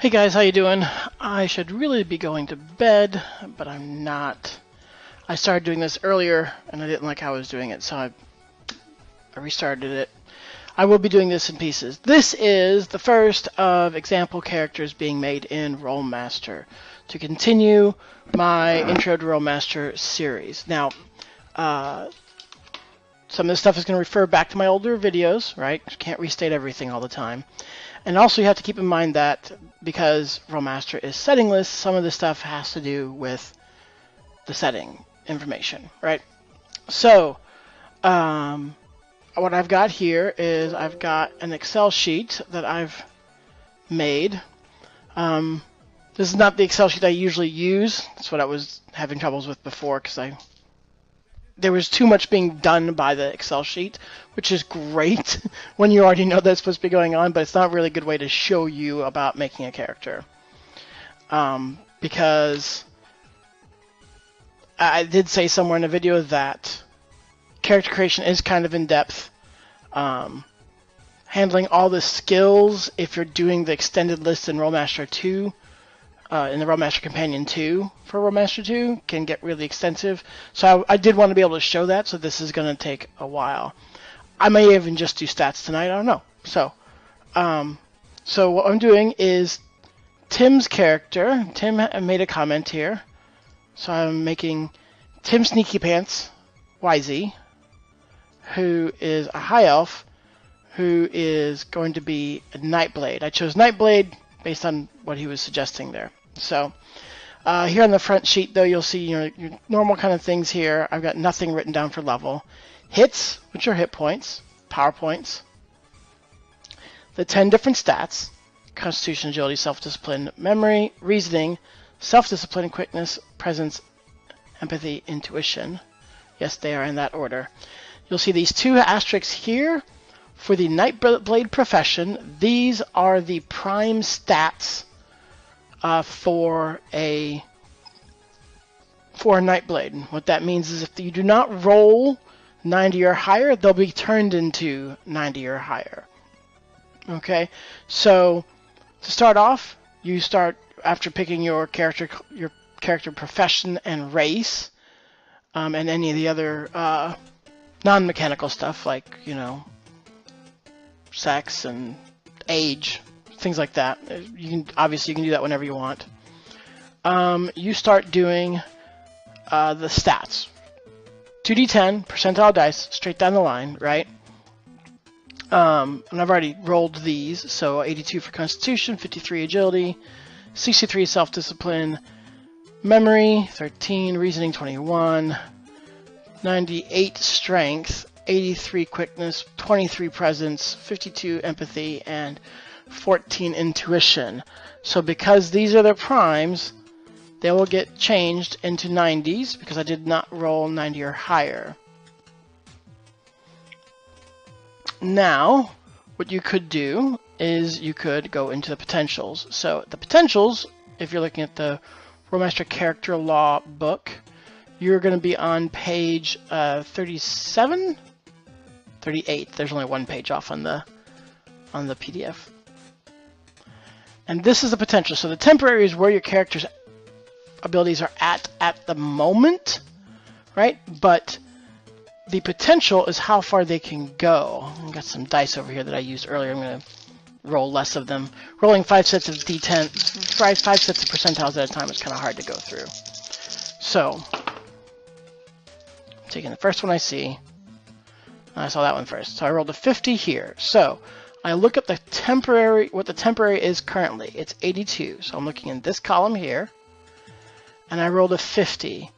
Hey guys, how you doing? I should really be going to bed, but I'm not. I started doing this earlier, and I didn't like how I was doing it, so I restarted it. I will be doing this in pieces. This is the first of example characters being made in Rolemaster to continue my Intro to Rolemaster series. Now, some of this stuff is going to refer back to my older videos, right? Can't restate everything all the time. And also you have to keep in mind that because Rolemaster is settingless, some of this stuff has to do with the setting information, right? So, what I've got here is I've got an Excel sheet that I've made. This is not the Excel sheet I usually use. That's what I was having troubles with before because there was too much being done by the Excel sheet, which is great when you already know that's supposed to be going on, but it's not really a good way to show you about making a character. Because I did say somewhere in the video that character creation is kind of in-depth. Handling all the skills, if you're doing the extended list in Rolemaster 2, in the Rolemaster Companion 2 for Rolemaster 2 can get really extensive. So I did want to be able to show that, so this is going to take a while. I may even just do stats tonight, I don't know. So what I'm doing is Tim's character. Tim made a comment here. So I'm making Tim Sneaky Pants YZ, who is a high elf, who is going to be a Nightblade. I chose Nightblade based on what he was suggesting there. So here on the front sheet, though, you'll see your normal kind of things here. I've got nothing written down for level. Hits, which are hit points, power points, the 10 different stats: Constitution, Agility, Self-Discipline, Memory, Reasoning, Self-Discipline, Quickness, Presence, Empathy, Intuition. Yes, they are in that order. You'll see these two asterisks here for the Nightblade profession. These are the prime stats for a Nightblade. What that means is if you do not roll 90 or higher, they'll be turned into 90 or higher. Okay, so to start off, you start after picking your character profession and race, and any of the other non-mechanical stuff like, you know, sex and age, things like that. You can do that whenever you want. You start doing the stats. 2d10 percentile dice straight down the line, right? And I've already rolled these, so 82 for Constitution, 53 Agility, 63 Self-Discipline, Memory 13, Reasoning 21, 98 Strength, 83 Quickness, 23 Presence, 52 Empathy, and 14 Intuition. So because these are their primes, they will get changed into 90s because I did not roll 90 or higher. Now, what you could do is you could go into the potentials. So the potentials, if you're looking at the Rolemaster Character Law book, you're going to be on page 37? 38. There's only one page off on the PDF. And this is the potential. So the temporary is where your character's abilities are at the moment, right? But the potential is how far they can go. I've got some dice over here that I used earlier. I'm going to roll less of them. Rolling 5 sets of D10, 5 sets of percentiles at a time is kind of hard to go through. So, I'm taking the first one I see. I saw that one first. So I rolled a 50 here. So I look at the temporary, what the temporary is currently. It's 82. So I'm looking in this column here. And I rolled a 50.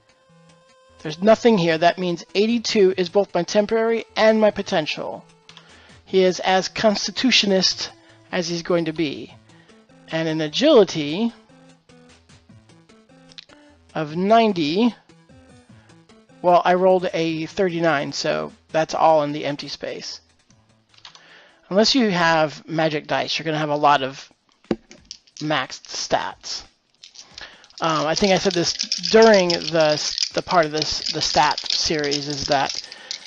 There's nothing here. That means 82 is both my temporary and my potential. He is as constitutionist as he's going to be. And in agility of 90, well, I rolled a 39, so that's all in the empty space. Unless you have magic dice, you're going to have a lot of maxed stats. I think I said this during the part of the stat series, is that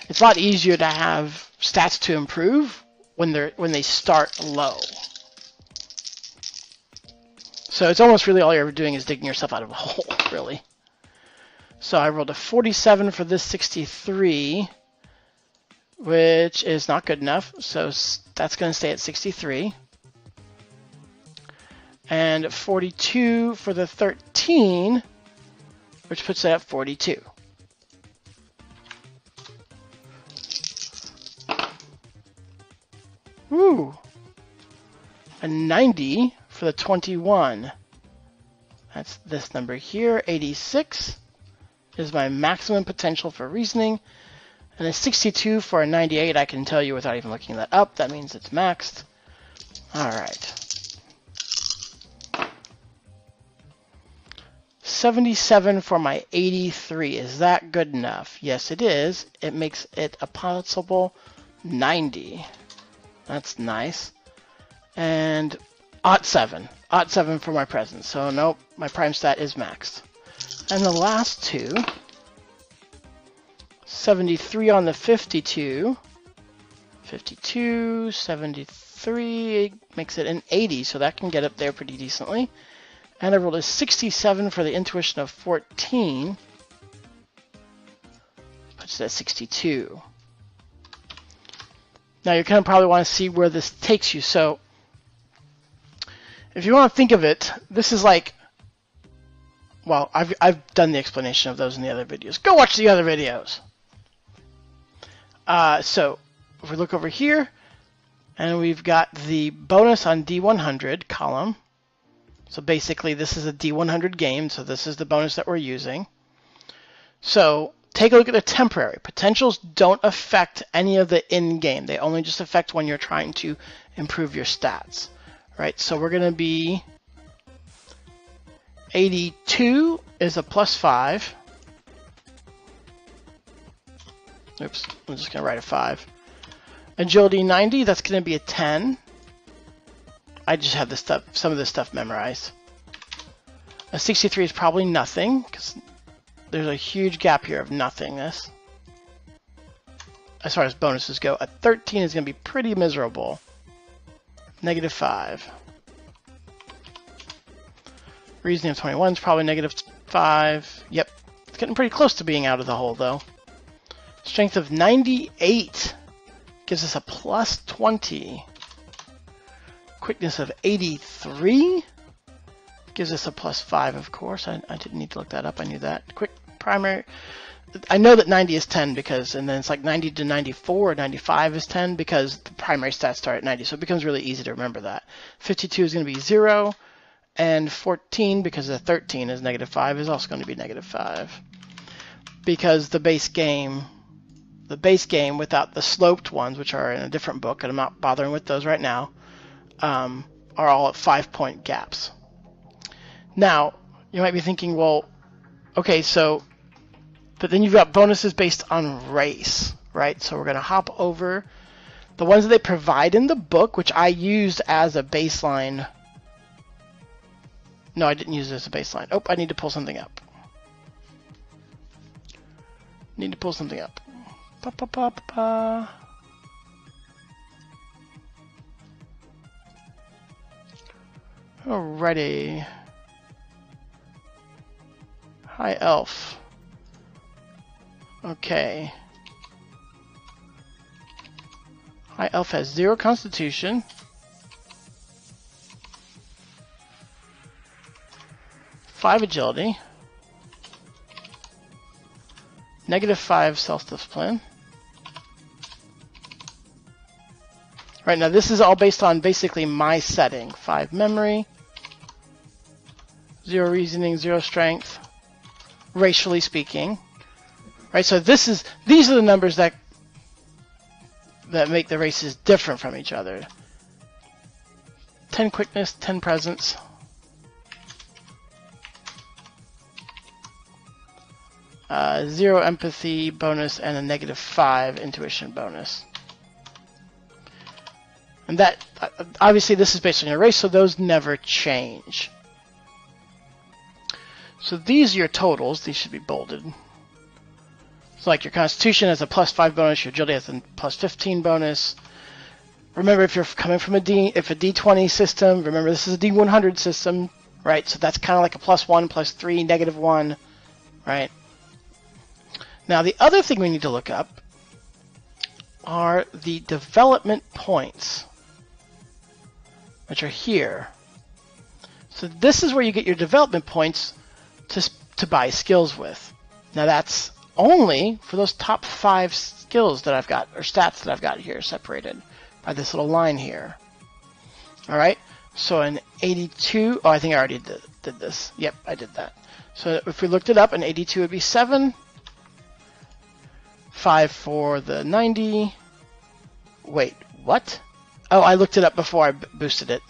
it's a lot easier to have stats to improve when they start low. So it's almost really all you're ever doing is digging yourself out of a hole, really. So I rolled a 47 for this 63, which is not good enough. So that's going to stay at 63. And 42 for the 13, which puts it at 42. Woo! A 90 for the 21. That's this number here. 86 is my maximum potential for reasoning. And a 62 for a 98, I can tell you without even looking that up. That means it's maxed. All right. 77 for my 83. Is that good enough? Yes, it is. It makes it a possible 90. That's nice. And +7. +7 for my presence. So nope, my prime stat is maxed. And the last two, 73 on the 52. 52, 73 makes it an 80, so that can get up there pretty decently. And I rolled a 67 for the intuition of 14. Puts it at 62. Now you're going to probably want to see where this takes you. So if you want to think of it, this is like, well, I've done the explanation of those in the other videos. Go watch the other videos. So if we look over here, and we've got the bonus on D100 column. So basically this is a D100 game, so this is the bonus that we're using. So take a look at the temporary. Potentials don't affect any of the in-game. They only just affect when you're trying to improve your stats. Right, so we're going to be 82 is a +5. Oops, I'm just going to write a 5. Agility 90, that's going to be a 10. I just have this stuff, some of this stuff memorized. A 63 is probably nothing, because there's a huge gap here of nothingness. As far as bonuses go, a 13 is going to be pretty miserable. -5. Reasoning of 21 is probably -5. Yep, it's getting pretty close to being out of the hole, though. Strength of 98 gives us a +20. Quickness of 83 gives us a +5, of course. I didn't need to look that up. I knew that. Quick primary. I know that 90 is 10 because, and then it's like 90 to 94 or 95 is 10 because the primary stats start at 90. So it becomes really easy to remember that. 52 is going to be 0, and 14, because the 13 is -5, is also going to be -5. Because the base game without the sloped ones, which are in a different book, and I'm not bothering with those right now, are all at 5-point gaps. Now, you might be thinking, well, okay, so, but then you've got bonuses based on race, right? So we're going to hop over the ones that they provide in the book, which I used as a baseline. No, I didn't use it as a baseline. Oh, I need to pull something up. Need to pull something up. Ba, ba, ba, ba, ba. Alrighty. High Elf. Okay. High Elf has 0 Constitution. 5 Agility. -5 Self-Discipline. Right, now this is all based on basically my setting. 5 Memory. 0 Reasoning, 0 Strength. Racially speaking. Right, so these are the numbers that make the races different from each other. 10 Quickness, 10 Presence. 0 Empathy bonus, and a -5 Intuition bonus. And that, obviously this is based on your race, so those never change. So these are your totals. These should be bolded. So like your Constitution has a +5 bonus, your Agility has a +15 bonus. Remember, if you're coming from a D20 system, remember this is a D100 system. right? So that's kind of like a +1, +3, -1, right? Now the other thing we need to look up are the development points, which are here. So this is where you get your development points to buy skills with. Now that's only for those top 5 skills that I've got, or stats that I've got here separated by this little line here. All right, so an 82, oh, I think I already did this. Yep, I did that. So if we looked it up, an 82 would be 7, 5 for the 90. Wait, what? Oh, I looked it up before I boosted it.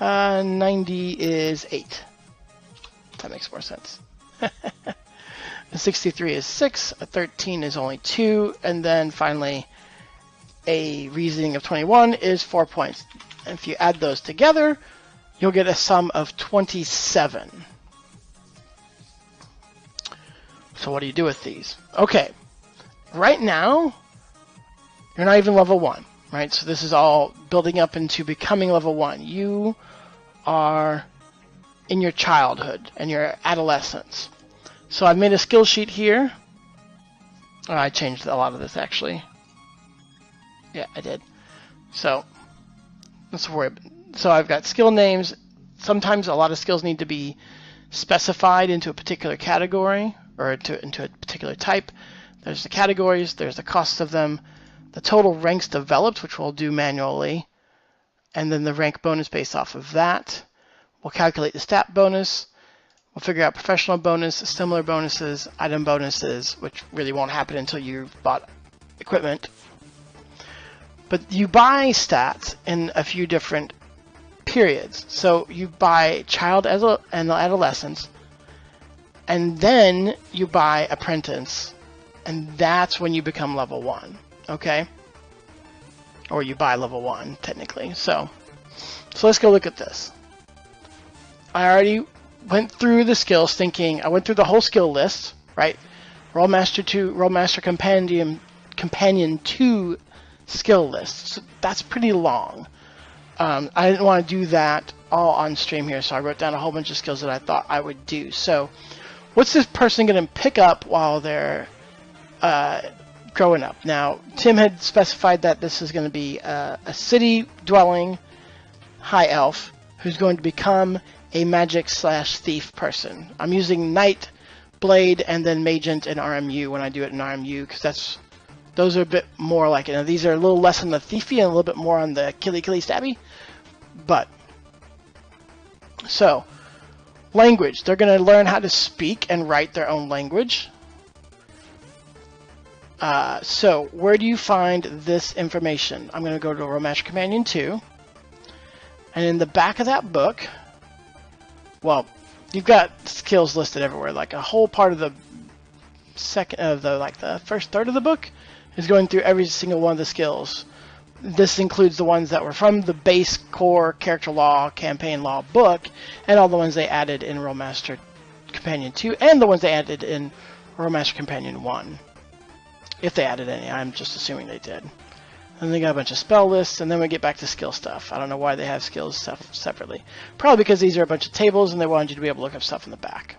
90 is 8. That makes more sense. A 63 is 6, a 13 is only 2, and then finally a reasoning of 21 is 4 points. And if you add those together, you'll get a sum of 27. So what do you do with these? Okay, right now, you're not even level 1, right? So this is all building up into becoming level 1. You are in your childhood and your adolescence. So I've made a skill sheet here. Oh, I changed a lot of this actually. Yeah, I did. So let's worry. So I've got skill names. Sometimes a lot of skills need to be specified into a particular category or into a particular type. There's the categories, there's the costs of them, the total ranks developed, which we'll do manually, and then the rank bonus based off of that. We'll calculate the stat bonus. We'll figure out professional bonus, similar bonuses, item bonuses, which really won't happen until you've bought equipment. But you buy stats in a few different periods. So you buy child and adolescence, and then you buy apprentice, and that's when you become level 1, okay? Or you buy level 1, technically. So let's go look at this. I already went through the skills thinking, I went through the whole skill list, right? Rolemaster 2, Rolemaster Companion 2 skill list. So that's pretty long. I didn't want to do that all on stream here, so I wrote down a whole bunch of skills that I thought I would do. So what's this person going to pick up while they're growing up? Now, Tim had specified that this is going to be a city-dwelling high elf who's going to become a magic/thief person. I'm using Knight, Blade, and then Magent and RMU when I do it in RMU, because those are a bit more like it. Now, these are a little less on the thiefy and a little bit more on the killy stabby. But, so, language. They're going to learn how to speak and write their own language. So, where do you find this information? I'm going to go to Rolemaster Companion 2. And in the back of that book, well, you've got skills listed everywhere. Like a whole part of the the first third of the book is going through every single one of the skills. This includes the ones that were from the base core character law, campaign law book, and all the ones they added in Rolemaster Companion 2, and the ones they added in Rolemaster Companion 1. If they added any, I'm just assuming they did. And they got a bunch of spell lists, and then we get back to skill stuff. I don't know why they have skills stuff separately. Probably because these are a bunch of tables, and they wanted you to be able to look up stuff in the back.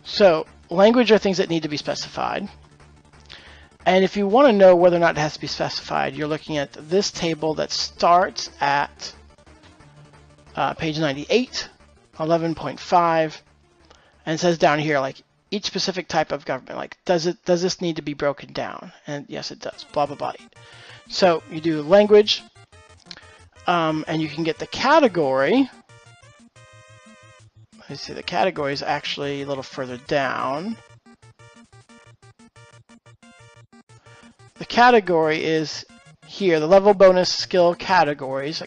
So, language are things that need to be specified. And if you want to know whether or not it has to be specified, you're looking at this table that starts at page 98, 11.5, and it says down here, like, each specific type of government, like, does this need to be broken down? And yes, it does, blah, blah, blah. So you do language, and you can get the category. Let's see, the category is actually a little further down. The category is here, the level bonus skill categories.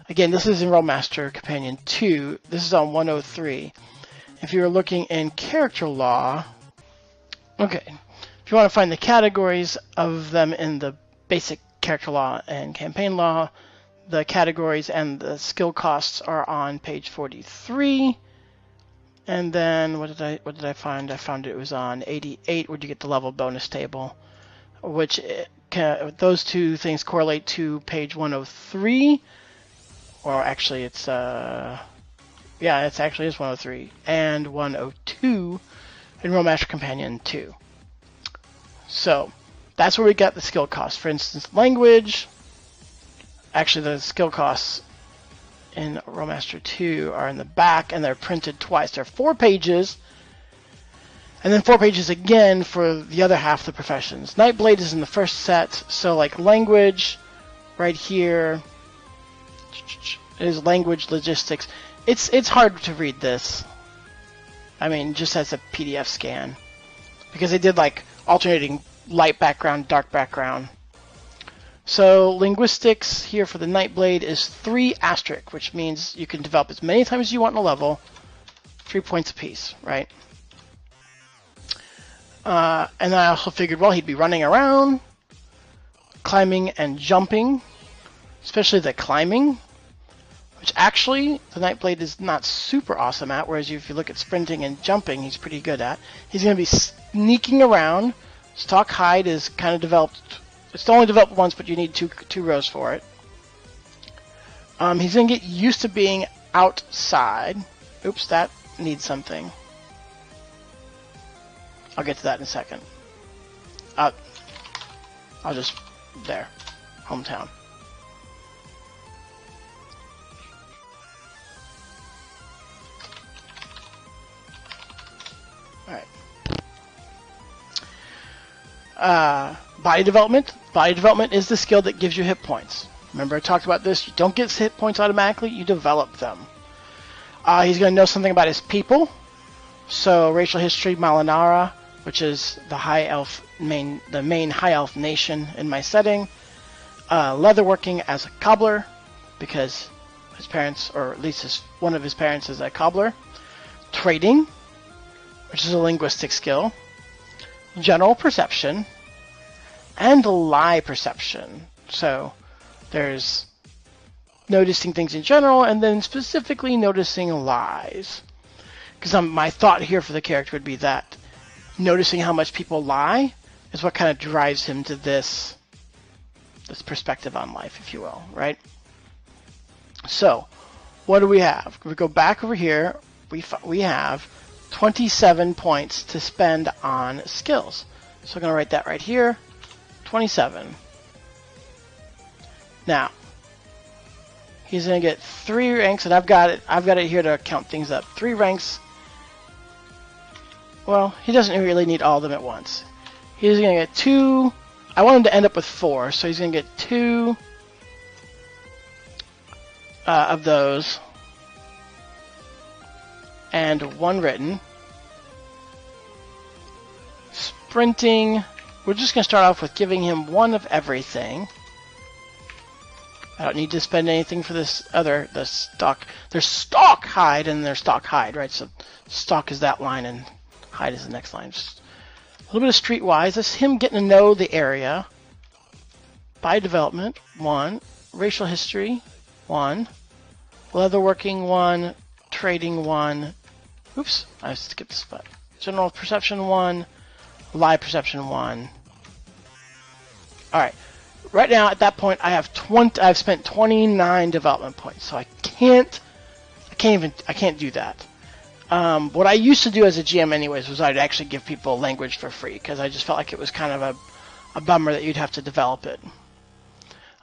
Again, this is in Rolemaster Companion 2. This is on 103. If you were looking in character law, okay, if you want to find the categories of them in the basic character law and campaign law, the categories and the skill costs are on page 43. And then what did I find? I found it was on 88, where you get the level bonus table, which those two things correlate to page 103, or actually it's yeah, it's actually is 103 and 102 in Rolemaster Companion 2. So that's where we got the skill costs. For instance, language. Actually, the skill costs in Rolemaster 2 are in the back, and they're printed twice. There are 4 pages, and then 4 pages again for the other half of the professions. Nightblade is in the first set, so like language, right here is language logistics. It's hard to read this. I mean, just as a PDF scan, because they did like alternating light background, dark background. So linguistics here for the Nightblade is 3 asterisk, which means you can develop as many times as you want in a level, 3 points apiece, right? And I also figured, well, he'd be running around, climbing and jumping, especially the climbing, which actually the Nightblade is not super awesome at, whereas if you look at sprinting and jumping, he's pretty good at. He's going to be sneaking around. Stock hide is kind of developed. It's only developed once, but you need two rows for it. He's going to get used to being outside. Oops, that needs something. I'll get to that in a second. I'll just... there. Hometown. Alright. Body development. Body development is the skill that gives you hit points. Remember I talked about this? You don't get hit points automatically, you develop them. He's going to know something about his people. So racial history, Malinara, which is the main high elf nation in my setting. Leatherworking as a cobbler, because his parents, or at least one of his parents, is a cobbler. Trading, which is a linguistic skill. General perception, and lie perception. So there's noticing things in general, and then specifically noticing lies. Because my thought here for the character would be that noticing how much people lie is what kind of drives him to this perspective on life, if you will, right? So, what do we have? If we go back over here, we have 27 points to spend on skills. So I'm going to write that right here, 27. Now, he's going to get 3 ranks, and I've got it here to count things up. 3 ranks. Well, he doesn't really need all of them at once. He's going to get 2. I want him to end up with 4, so he's going to get 2 of those. And 1 written. Sprinting, we're just going to start off with giving him 1 of everything. I don't need to spend anything for this the stock. There's stock hide and there's stock hide, right? So stock is that line and hide is the next line. Just a little bit of streetwise. That's him getting to know the area. By development, 1. Racial history, 1. Leatherworking, 1. Trading, 1. Oops, I skipped this spot. General perception, 1. Lie perception, 1. Alright. Right now, at that point, I've spent 29 development points, so I can't do that. What I used to do as a GM anyways was I'd actually give people language for free, because I just felt like it was kind of a bummer that you'd have to develop it.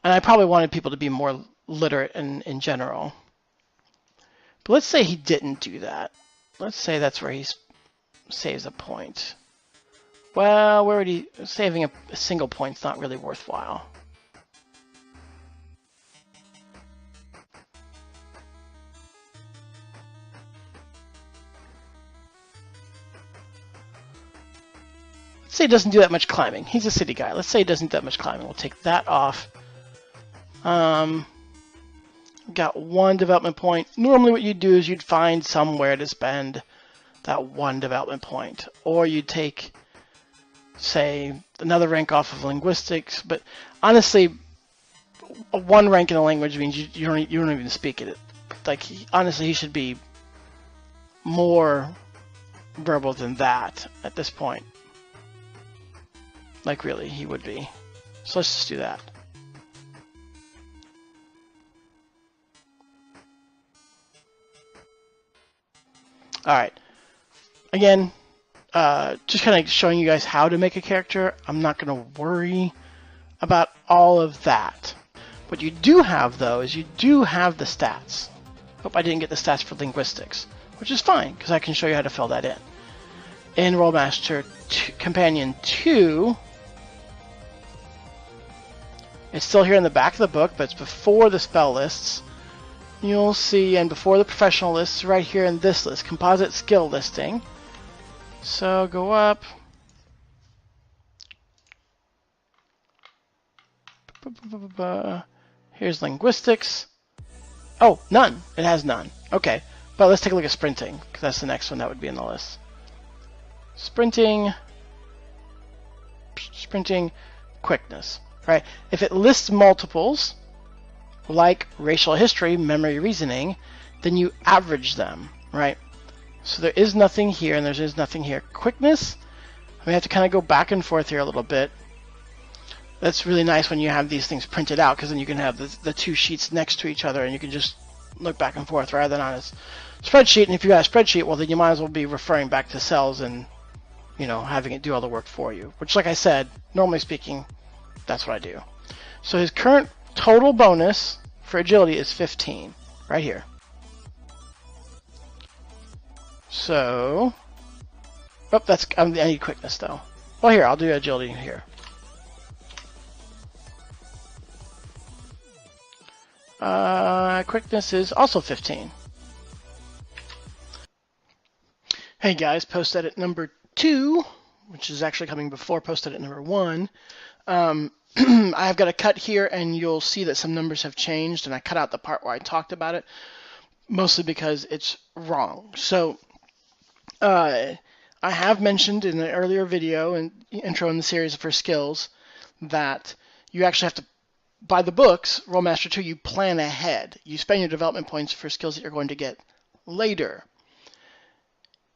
And I probably wanted people to be more literate in general. But let's say he didn't do that. Let's say that's where he saves a point. Well, where would he... saving a single point's not really worthwhile. Let's say he doesn't do that much climbing. He's a city guy. Let's say he doesn't do that much climbing. We'll take that off. Got 1 development point. Normally what you'd do is you'd find somewhere to spend that 1 development point. Or you'd take, say, another rank off of linguistics. But honestly, 1 rank in a language means you don't even speak it. Like, honestly, he should be more verbal than that at this point. Like, really, he would be. So let's just do that. All right. Again, just kind of showing you guys how to make a character. I'm not going to worry about all of that. What you do have, though, is you do have the stats. Hope I didn't get the stats for linguistics, which is fine, because I can show you how to fill that in. In Rolemaster Companion 2, it's still here in the back of the book, but it's before the spell lists. You'll see, and before the professional lists, right here in this list, composite skill listing. So go up. Here's linguistics. Oh, none. It has none. Okay, but let's take a look at sprinting, because that's the next one that would be in the list. Sprinting, quickness, right? If it lists multiples, like racial history, memory, reasoning, then you average them, right? So there is nothing here, and there is nothing here. Quickness, we have to kind of go back and forth here a little bit. That's really nice when you have these things printed out, because then you can have the two sheets next to each other, and you can just look back and forth rather than on a spreadsheet. And if you got a spreadsheet, well, then you might as well be referring back to cells and, you know, having it do all the work for you. Which, like I said, normally speaking, that's what I do. So his current total bonus for agility is 15, right here. So, oh, that's I need quickness though. Well, here I'll do agility here. Quickness is also 15. Hey guys, post edit number 2, which is actually coming before post edit number 1. I've got a cut here, and you'll see that some numbers have changed, and I cut out the part where I talked about it, mostly because it's wrong. So, I have mentioned in an earlier video and intro in the series for skills that you actually have to, by the books, Rolemaster 2, you plan ahead. You spend your development points for skills that you're going to get later.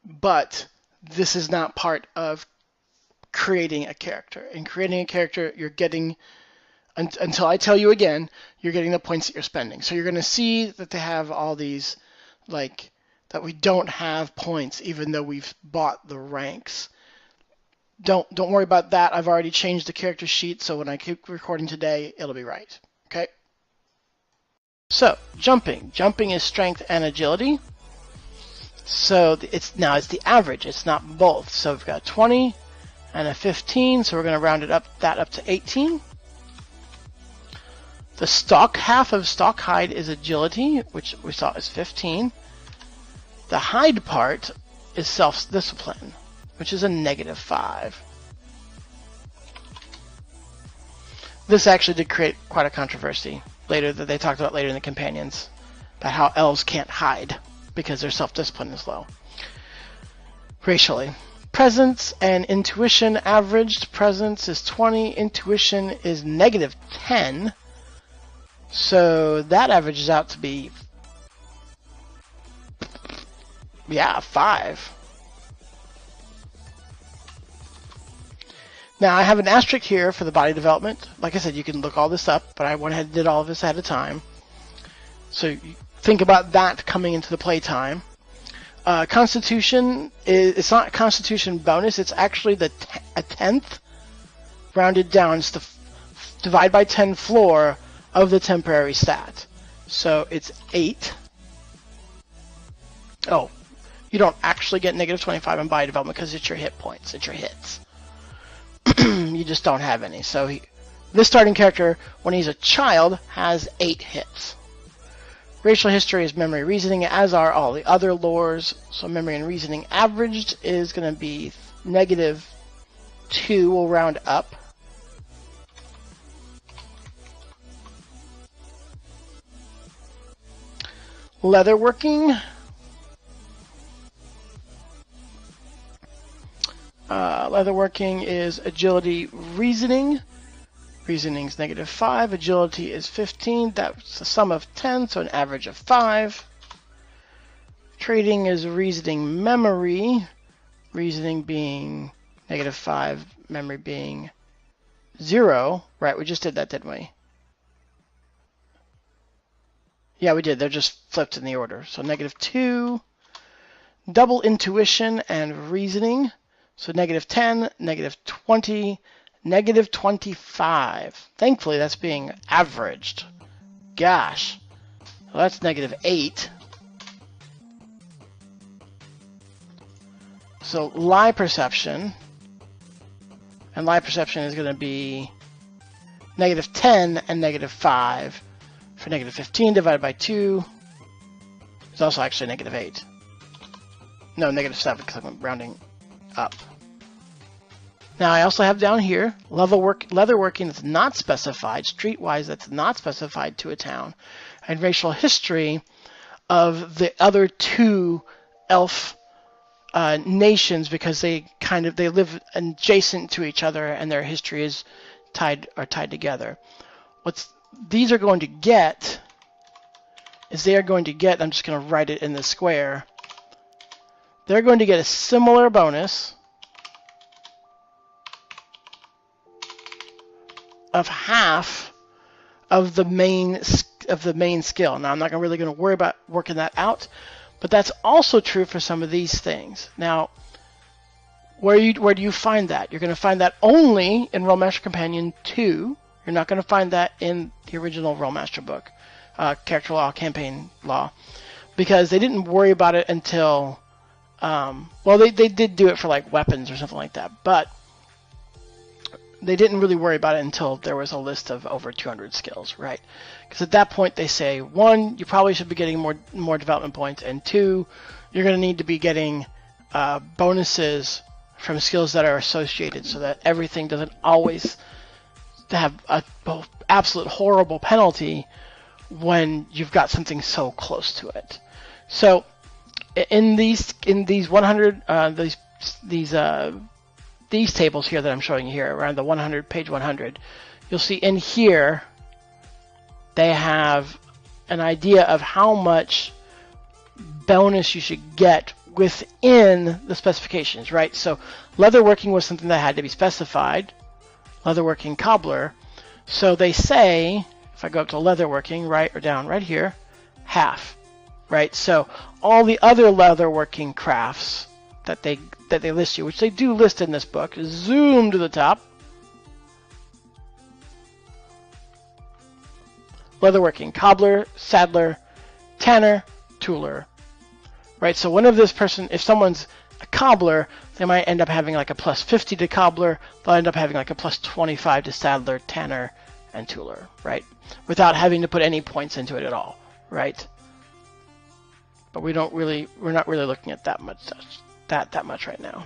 But this is not part of creating a character. In creating a character, you're getting, until I tell you again, you're getting the points that you're spending. So you're going to see that they have all these, like, that we don't have points even though we've bought the ranks. Don't worry about that. I've already changed the character sheet, so when I keep recording today, it'll be right. Okay? So, jumping. Jumping is strength and agility. So it's the average. It's not both. So we've got 20 and a 15, so we're going to round it up to 18. The stock half of stock hide is agility, which we saw is 15. The hide part is self-discipline, which is a -5. This actually did create quite a controversy later that they talked about later in the companions about how elves can't hide because their self-discipline is low. Racially. Presence and intuition averaged. Presence is 20, intuition is -10. So that averages out to be, yeah, 5. Now I have an asterisk here for the body development. Like I said, you can look all this up, but I went ahead and did all of this ahead of time. So you think about that coming into the playtime. Constitution it's not Constitution bonus. It's actually a 10th rounded down. It's the divide by 10 floor of the temporary stat. So it's 8. Oh, you don't actually get -25 in body development because it's your hit points. It's your hits. You just don't have any. So this starting character, when he's a child, has 8 hits. Racial history is memory reasoning, as are all the other lores. So memory and reasoning averaged is going to be -2. We'll round up. Leatherworking. Leatherworking is agility reasoning. Reasoning is -5. Agility is 15. That's a sum of 10, so an average of 5. Trading is reasoning memory. Reasoning being -5, memory being 0. Right, we just did that, didn't we? Yeah, we did. They're just flipped in the order. So -2. double intuition and reasoning. So -10, -20, -25. Thankfully, that's being averaged. Gosh. Well, that's -8. So lie perception. And lie perception is going to be -10 and -5. For -15 divided by 2 is also actually -8. No, -7 because I'm rounding up. Now I also have down here leatherworking that's not specified, streetwise that's not specified to a town, and racial history of the other two elf nations because they live adjacent to each other and their history is tied together. What these are going to get is they are going to get, I'm just going to write it in the square, they're going to get a similar bonus of half of the main skill. Now I'm not really going to worry about working that out, but that's also true for some of these things. Now, where do you find that? You're going to find that only in Rolemaster Companion 2. You're not going to find that in the original Rolemaster book, Character Law, Campaign Law, because they didn't worry about it until, well, they did do it for like weapons or something like that, but they didn't really worry about it until there was a list of over 200 skills, right? Because at that point they say, 1, you probably should be getting more development points, and 2, you're going to need to be getting bonuses from skills that are associated so that everything doesn't always have a absolute horrible penalty when you've got something so close to it. So in these 100 these tables here that I'm showing you here, around the page 100, you'll see in here they have an idea of how much bonus you should get within the specifications, right? So leatherworking was something that had to be specified, leatherworking cobbler. So they say, if I go up to leatherworking, right, or down right here, half, right? So all the other leatherworking crafts that they list you, which they do list in this book, zoom to the top. Leatherworking cobbler, saddler, tanner, tooler. Right, so one of this person, if someone's a cobbler, they might end up having like a +50 to cobbler, they'll end up having like a +25 to saddler, tanner, and tooler, right? Without having to put any points into it at all, right? But we're not really looking at that much right now.